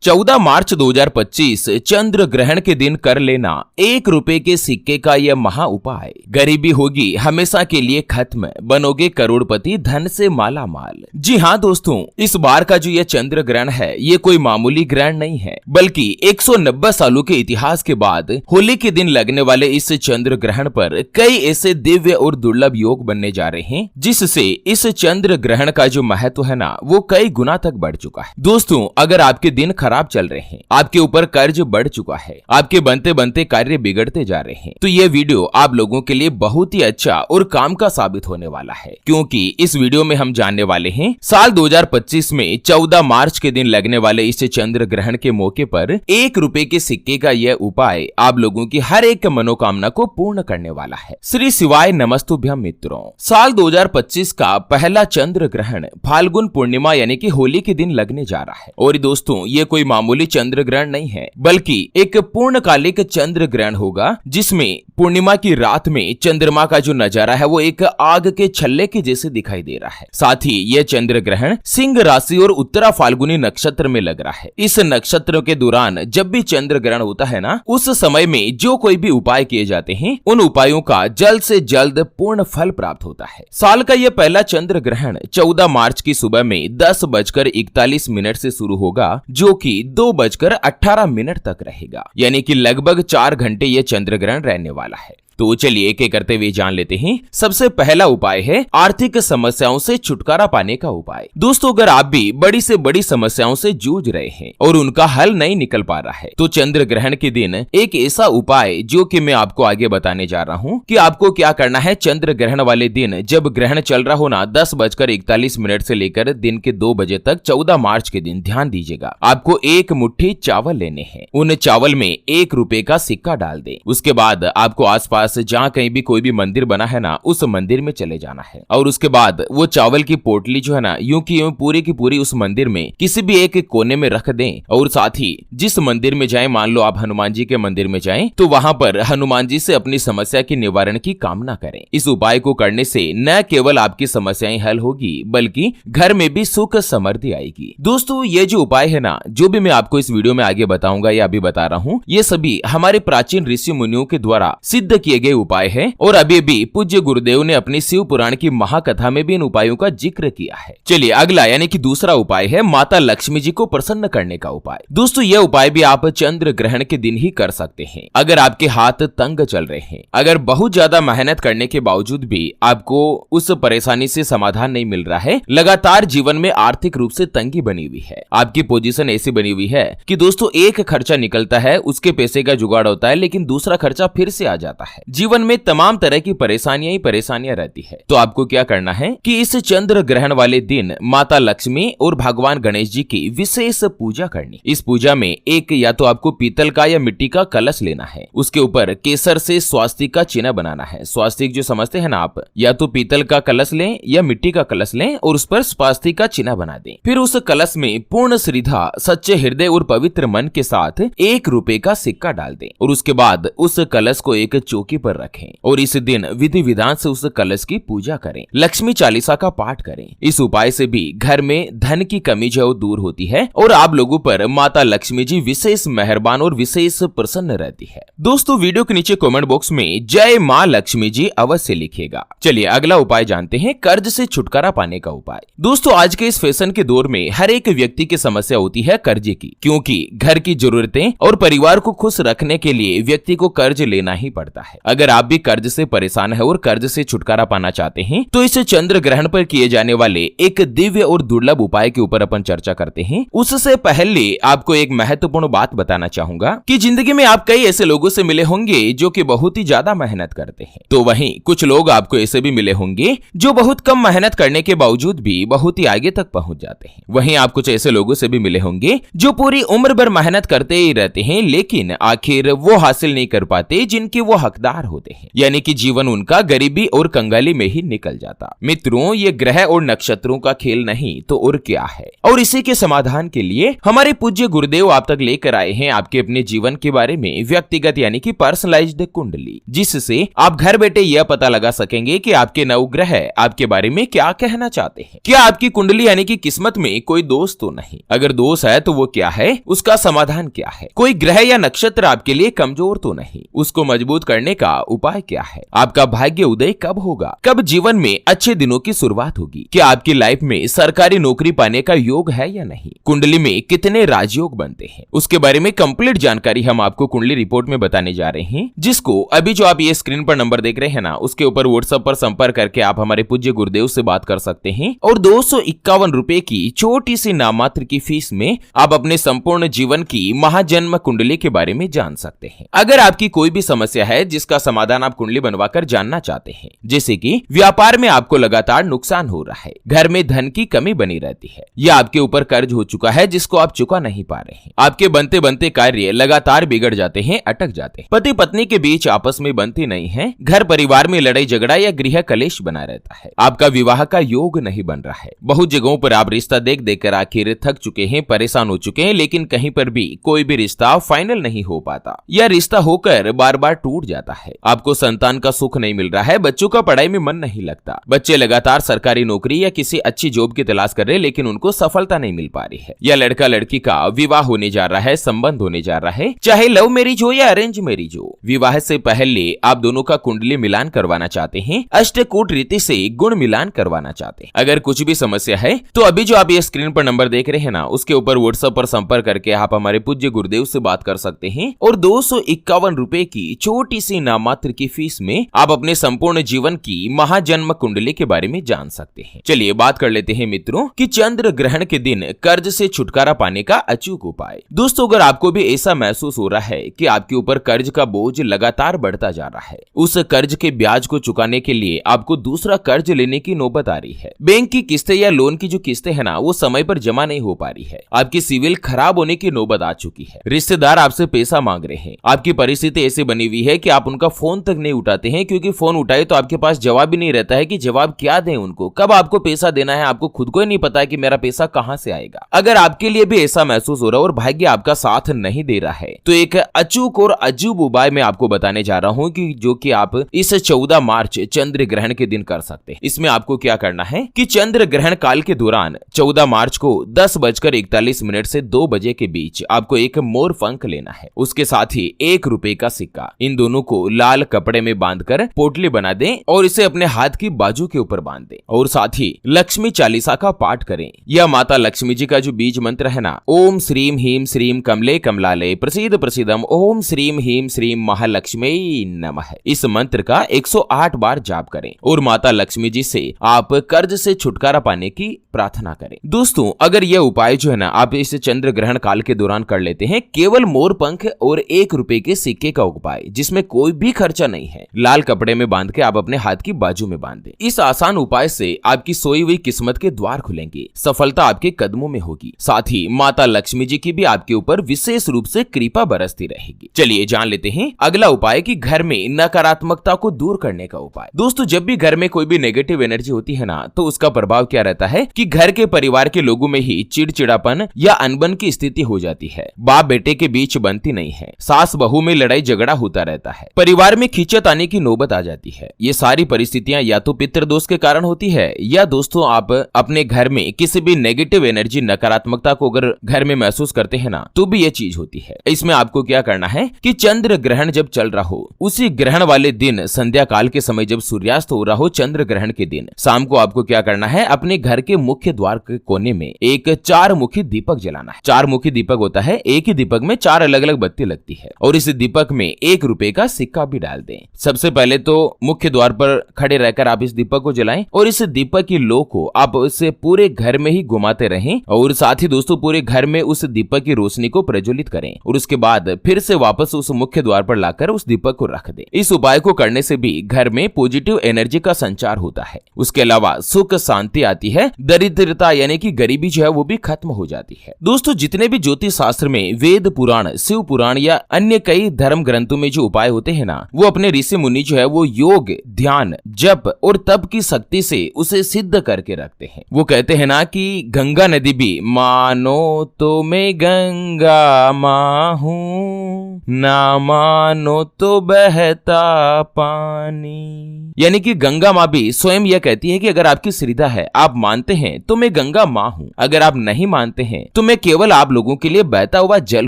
14 मार्च 2025 चंद्र ग्रहण के दिन कर लेना 1 रुपए के सिक्के का यह महा उपाय। गरीबी होगी हमेशा के लिए खत्म, बनोगे करोड़पति, धन से माला माल। जी हाँ दोस्तों, इस बार का जो यह चंद्र ग्रहण है ये कोई मामूली ग्रहण नहीं है, बल्कि 190 सालों के इतिहास के बाद होली के दिन लगने वाले इस चंद्र ग्रहण पर कई ऐसे दिव्य और दुर्लभ योग बनने जा रहे हैं, जिससे इस चंद्र ग्रहण का जो महत्व है ना वो कई गुना तक बढ़ चुका है। दोस्तों, अगर आपके दिन खराब चल रहे हैं, आपके ऊपर कर्ज बढ़ चुका है, आपके बनते बनते कार्य बिगड़ते जा रहे हैं, तो ये वीडियो आप लोगों के लिए बहुत ही अच्छा और काम का साबित होने वाला है, क्योंकि इस वीडियो में हम जानने वाले हैं साल 2025 में 14 मार्च के दिन लगने वाले इस चंद्र ग्रहण के मौके पर 1 रुपए के सिक्के का यह उपाय आप लोगों की हर एक मनोकामना को पूर्ण करने वाला है। श्री शिवाय नमस्तुभ्यम मित्रों, साल 2025 का पहला चंद्र ग्रहण फाल्गुन पूर्णिमा यानी कि होली के दिन लगने जा रहा है। और दोस्तों, ये कोई मामूली चंद्र ग्रहण नहीं है, बल्कि एक पूर्णकालिक चंद्र ग्रहण होगा, जिसमें पूर्णिमा की रात में चंद्रमा का जो नजारा है वो एक आग के छल्ले के जैसे दिखाई दे रहा है। साथ ही यह चंद्र ग्रहण सिंह राशि और उत्तरा फाल्गुनी नक्षत्र में लग रहा है। इस नक्षत्र के दौरान जब भी चंद्र ग्रहण होता है ना, उस समय में जो कोई भी उपाय किए जाते हैं, उन उपायों का जल्द से जल्द पूर्ण फल प्राप्त होता है। साल का यह पहला चंद्र ग्रहण 14 मार्च की सुबह में 10:41 से शुरू होगा, जो कि 2:18 तक रहेगा, यानी कि लगभग 4 घंटे यह चंद्र ग्रहण रहने वाला है। तो चलिए एक एक करते हुए जान लेते हैं। सबसे पहला उपाय है आर्थिक समस्याओं से छुटकारा पाने का उपाय। दोस्तों, अगर आप भी बड़ी से बड़ी समस्याओं से जूझ रहे हैं और उनका हल नहीं निकल पा रहा है, तो चंद्र ग्रहण के दिन एक ऐसा उपाय जो कि मैं आपको आगे बताने जा रहा हूँ कि आपको क्या करना है। चंद्र ग्रहण वाले दिन जब ग्रहण चल रहा हो ना 10:41 से लेकर दिन के 2 बजे तक 14 मार्च के दिन, ध्यान दीजिएगा, आपको 1 मुट्ठी चावल लेने हैं। उन चावल में 1 रुपए का सिक्का डाल दें। उसके बाद आपको आसपास जहाँ कहीं भी कोई भी मंदिर बना है ना, उस मंदिर में चले जाना है। और उसके बाद वो चावल की पोटली जो है ना, यूं की यूं पूरी की पूरी उस मंदिर में किसी भी एक कोने में रख दें। और साथ ही जिस मंदिर में जाएं, मान लो आप हनुमान जी के मंदिर में जाएं, तो वहां पर हनुमान जी से अपनी समस्या के निवारण की कामना करें। इस उपाय को करने से न केवल आपकी समस्याएं हल होगी, बल्कि घर में भी सुख समृद्धि आएगी। दोस्तों, ये जो उपाय है ना, जो भी मैं आपको इस वीडियो में आगे बताऊंगा या अभी बता रहा हूँ, ये सभी हमारे प्राचीन ऋषि मुनियों के द्वारा सिद्ध किए गए उपाय है। और अभी भी पूज्य गुरुदेव ने अपनी शिव पुराण की महाकथा में भी इन उपायों का जिक्र किया है। चलिए अगला यानी कि दूसरा उपाय है माता लक्ष्मी जी को प्रसन्न करने का उपाय। दोस्तों, यह उपाय भी आप चंद्र ग्रहण के दिन ही कर सकते हैं। अगर आपके हाथ तंग चल रहे हैं, अगर बहुत ज्यादा मेहनत करने के बावजूद भी आपको उस परेशानी से समाधान नहीं मिल रहा है, लगातार जीवन में आर्थिक रूप से तंगी बनी हुई है, आपकी पोजीशन ऐसी बनी हुई है कि दोस्तों एक खर्चा निकलता है, उसके पैसे का जुगाड़ होता है, लेकिन दूसरा खर्चा फिर से आ जाता है, जीवन में तमाम तरह की परेशानियां ही परेशानियां रहती है, तो आपको क्या करना है कि इस चंद्र ग्रहण वाले दिन माता लक्ष्मी और भगवान गणेश जी की विशेष पूजा करनी। इस पूजा में एक या तो आपको पीतल का या मिट्टी का कलश लेना है, उसके ऊपर केसर से स्वास्तिक का चिन्ह बनाना है। स्वास्तिक जो समझते हैं ना आप, या तो पीतल का कलश लें या मिट्टी का कलश लें और उस पर स्वास्तिक का चिन्ह बना दें। फिर उस कलश में पूर्ण श्रद्धा, सच्चे हृदय और पवित्र मन के साथ 1 रुपए का सिक्का डाल दें और उसके बाद उस कलश को एक चौकी पर रखें और इस दिन विधि विधान से उस कलश की पूजा करें, लक्ष्मी चालीसा का पाठ करें। इस उपाय से भी घर में धन की कमी जो दूर होती है और आप लोगों पर माता लक्ष्मी जी विशेष मेहरबान और विशेष प्रसन्न रहती है। दोस्तों, वीडियो के नीचे कमेंट बॉक्स में जय माँ लक्ष्मी जी अवश्य लिखिएगा। चलिए अगला उपाय जानते हैं, कर्ज से छुटकारा पाने का उपाय। दोस्तों, आज के इस फैशन के दौर में हर एक व्यक्ति की समस्या होती है कर्जे की, क्योंकि घर की जरूरतें और परिवार को खुश रखने के लिए व्यक्ति को कर्ज लेना ही पड़ता है। अगर आप भी कर्ज से परेशान है और कर्ज से छुटकारा पाना चाहते हैं, तो इस चंद्र ग्रहण पर किए जाने वाले एक दिव्य और दुर्लभ उपाय के ऊपर अपन चर्चा करते हैं। उससे पहले आपको एक महत्वपूर्ण बात बताना चाहूंगा कि जिंदगी में आप कई ऐसे लोगों से मिले होंगे जो कि बहुत ही ज्यादा मेहनत करते हैं, तो वहीं कुछ लोग आपको ऐसे भी मिले होंगे जो बहुत कम मेहनत करने के बावजूद भी बहुत ही आगे तक पहुंच जाते हैं। वहीं आप कुछ ऐसे लोगों से भी मिले होंगे जो पूरी उम्र भर मेहनत करते ही रहते हैं, लेकिन आखिर वो हासिल नहीं कर पाते जिनके वो हकदार समझदार होते हैं, यानी कि जीवन उनका गरीबी और कंगाली में ही निकल जाता। मित्रों, ये ग्रह और नक्षत्रों का खेल नहीं तो और क्या है। और इसी के समाधान के लिए हमारे पूज्य गुरुदेव आप तक लेकर आए हैं आपके अपने जीवन के बारे में व्यक्तिगत यानी कि पर्सनलाइज्ड कुंडली, जिससे आप घर बैठे यह पता लगा सकेंगे कि आपके नवग्रह आपके बारे में क्या कहना चाहते हैं। क्या आपकी कुंडली यानी कि किस्मत में कोई दोष तो नहीं? अगर दोष है तो वो क्या है, उसका समाधान क्या है? कोई ग्रह या नक्षत्र आपके लिए कमजोर तो नहीं, उसको मजबूत करने का उपाय क्या है? आपका भाग्य उदय कब होगा? कब जीवन में अच्छे दिनों की शुरुआत होगी? क्या आपकी लाइफ में सरकारी नौकरी पाने का योग है या नहीं? कुंडली में कितने राजयोग बनते हैं, उसके बारे में कंप्लीट जानकारी हम आपको कुंडली रिपोर्ट में बताने जा रहे हैं, जिसको अभी जो आप ये स्क्रीन पर नंबर देख रहे हैं ना, उसके ऊपर व्हाट्सएप पर संपर्क करके आप हमारे पूज्य गुरुदेव से बात कर सकते हैं और 251 रुपए की छोटी सी नाममात्र की फीस में आप अपने संपूर्ण जीवन की महाजन्म कुंडली के बारे में जान सकते हैं। अगर आपकी कोई भी समस्या है जिसका समाधान आप कुंडली बनवाकर जानना चाहते हैं, जैसे कि व्यापार में आपको लगातार नुकसान हो रहा है, घर में धन की कमी बनी रहती है, या आपके ऊपर कर्ज हो चुका है जिसको आप चुका नहीं पा रहे हैं, आपके बनते बनते कार्य लगातार बिगड़ जाते हैं, अटक जाते हैं, पति पत्नी के बीच आपस में बनते नहीं है, घर परिवार में लड़ाई झगड़ा या गृह कलेश बना रहता है, आपका विवाह का योग नहीं बन रहा है, बहुत जगहों पर आप रिश्ता देख देख कर आखिर थक चुके हैं, परेशान हो चुके हैं, लेकिन कहीं पर भी कोई भी रिश्ता फाइनल नहीं हो पाता या रिश्ता होकर बार बार टूट जाता है, आपको संतान का सुख नहीं मिल रहा है, बच्चों का पढ़ाई में मन नहीं लगता, बच्चे लगातार सरकारी नौकरी या किसी अच्छी जॉब की तलाश कर रहे लेकिन उनको सफलता नहीं मिल पा रही है, या लड़का लड़की का विवाह होने जा रहा है, संबंध होने जा रहा है, चाहे लव मैरिज हो या अरेंज मैरिज हो, विवाह से पहले आप दोनों का कुंडली मिलान करवाना चाहते हैं, अष्टकूट रीति से गुण मिलान करवाना चाहते हैं। अगर कुछ भी समस्या है तो अभी जो आप ये स्क्रीन पर नंबर देख रहे हैं ना, उसके ऊपर व्हाट्सएप पर संपर्क करके आप हमारे पूज्य गुरुदेव से बात कर सकते हैं और 251 रुपए की छोटी सी नाममात्र की फीस में आप अपने संपूर्ण जीवन की महाजन्म कुंडली के बारे में जान सकते हैं। चलिए बात कर लेते हैं मित्रों कि चंद्र ग्रहण के दिन कर्ज से छुटकारा पाने का अचूक उपाय। दोस्तों, अगर आपको भी ऐसा महसूस हो रहा है कि आपके ऊपर कर्ज का बोझ लगातार बढ़ता जा रहा है, उस कर्ज के ब्याज को चुकाने के लिए आपको दूसरा कर्ज लेने की नौबत आ रही है, बैंक की किस्तें या लोन की जो किस्तें है ना वो समय पर जमा नहीं हो पा रही है, आपकी सिविल खराब होने की नौबत आ चुकी है, रिश्तेदार आपसे पैसा मांग रहे हैं, आपकी परिस्थिति ऐसी बनी हुई है कि आप उनका फोन तक नहीं उठाते हैं, क्योंकि फोन उठाए तो आपके पास जवाब भी नहीं रहता है कि जवाब क्या दें उनको, कब आपको पैसा देना है, आपको खुद को ही नहीं पता है कि मेरा पैसा कहां से आएगा। अगर आपके लिए भी ऐसा महसूस हो रहा है और भाग्य आपका साथ नहीं दे रहा है, तो एक अचूक और अजूब उपाय मैं आपको बताने जा रहा हूं कि जो कि आप इस 14 मार्च चंद्र ग्रहण के दिन कर सकते हैं। इसमें आपको क्या करना है कि चंद्र ग्रहण काल के दौरान 14 मार्च को 10:41 से 2 बजे के बीच आपको एक मोर पंख लेना है, उसके साथ ही 1 रुपए का सिक्का, इन दोनों को लाल कपड़े में बांधकर पोटली बना दें और इसे अपने हाथ की बाजू के ऊपर बांध दें और साथ ही लक्ष्मी चालीसा का पाठ करें। यह माता लक्ष्मी जी का जो बीज मंत्र है ना, ओम श्रीम हीम श्रीम कमले कमलाले प्रसीद प्रसीदम ओम श्रीम हीम श्रीम महालक्ष्मी नमः, इस मंत्र का 108 बार जाप करें और माता लक्ष्मी जी से आप कर्ज से छुटकारा पाने की प्रार्थना करें। दोस्तों, अगर यह उपाय जो है ना आप इस चंद्र ग्रहण काल के दौरान कर लेते हैं, केवल मोर पंख और 1 रुपए के सिक्के का उपाय जिसमें कोई भी खर्चा नहीं है, लाल कपड़े में बांध के आप अपने हाथ की बाजू में बांध दें। इस आसान उपाय से आपकी सोई हुई किस्मत के द्वार खुलेंगे, सफलता आपके कदमों में होगी, साथ ही माता लक्ष्मी जी की भी आपके ऊपर विशेष रूप से कृपा बरसती रहेगी। चलिए जान लेते हैं अगला उपाय कि घर में नकारात्मकता को दूर करने का उपाय। दोस्तों, जब भी घर में कोई भी नेगेटिव एनर्जी होती है ना, तो उसका प्रभाव क्या रहता है कि घर के परिवार के लोगों में ही चिड़चिड़ापन या अनबन की स्थिति हो जाती है, बाप बेटे के बीच बनती नहीं है, सास बहू में लड़ाई झगड़ा होता रहता है, परिवार में खींचत आने की नौबत आ जाती है। ये सारी परिस्थितियां या तो पितृदोष के कारण होती है या दोस्तों आप अपने घर में किसी भी नेगेटिव एनर्जी नकारात्मकता को अगर घर में महसूस करते हैं ना, तो भी ये चीज होती है। इसमें आपको क्या करना है कि चंद्र ग्रहण जब चल रहा हो, उसी ग्रहण वाले दिन संध्या काल के समय जब सूर्यास्त हो रहा हो, चंद्र ग्रहण के दिन शाम को आपको क्या करना है, अपने घर के मुख्य द्वार के कोने में एक 4 मुखी दीपक जलाना है। 4 मुखी दीपक होता है, एक ही दीपक में 4 अलग अलग बत्ती लगती है और इस दीपक में 1 रुपए का सिक्का भी डाल दें। सबसे पहले तो मुख्य द्वार पर खड़े रहकर आप इस दीपक को जलाएं और इस दीपक की लो को आप उसे पूरे घर में ही घुमाते रहें और साथ ही दोस्तों पूरे घर में उस दीपक की रोशनी को प्रज्वलित करें और उसके बाद फिर से वापस उस मुख्य द्वार पर लाकर उस दीपक को रख दें। इस उपाय को करने से भी घर में पॉजिटिव एनर्जी का संचार होता है। उसके अलावा सुख शांति आती है, दरिद्रता यानी कि गरीबी जो है वो भी खत्म हो जाती है। दोस्तों, जितने भी ज्योतिष शास्त्र में वेद पुराण, शिव पुराण या अन्य कई धर्म ग्रंथों में जो उपाय होते हैं ना, वो अपने ऋषि मुनि जो है वो योग, ध्यान, जप और तप की शक्ति से उसे सिद्ध करके रखते हैं। वो कहते हैं ना कि गंगा नदी भी मानो तो मैं गंगा माँ हूँ, ना मानो तो बहता पानी। यानी कि गंगा माँ भी स्वयं यह कहती है कि अगर आपकी श्रद्धा है, आप मानते हैं तो मैं गंगा माँ हूँ, अगर आप नहीं मानते हैं तो मैं केवल आप लोगों के लिए बहता हुआ जल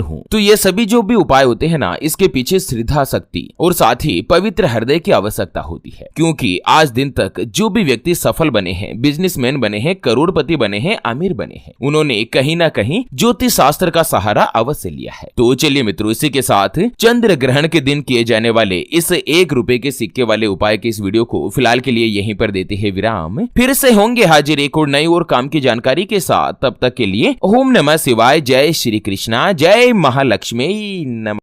हूँ। तो ये सभी जो भी उपाय होते हैं ना, इसके पीछे श्रद्धा, शक्ति और साथ ही पवित्र हृदय की आवश्यकता होती है। क्योंकि आज दिन तक जो भी व्यक्ति सफल बने हैं, बिजनेसमैन बने हैं, करोड़पति बने हैं, अमीर बने हैं, उन्होंने कहीं ना कहीं ज्योतिष शास्त्र का सहारा अवश्य लिया है। तो चलिए मित्रों, इसी के साथ चंद्र ग्रहण के दिन किए जाने वाले इस 1 रुपए के सिक्के वाले उपाय के इस वीडियो को फिलहाल के लिए यहीं पर देते हैं विराम। फिर से होंगे हाजिर एक और नई और काम की जानकारी के साथ। तब तक के लिए ओम नमः शिवाय, जय श्री कृष्णा, जय महालक्ष्मी, नमः।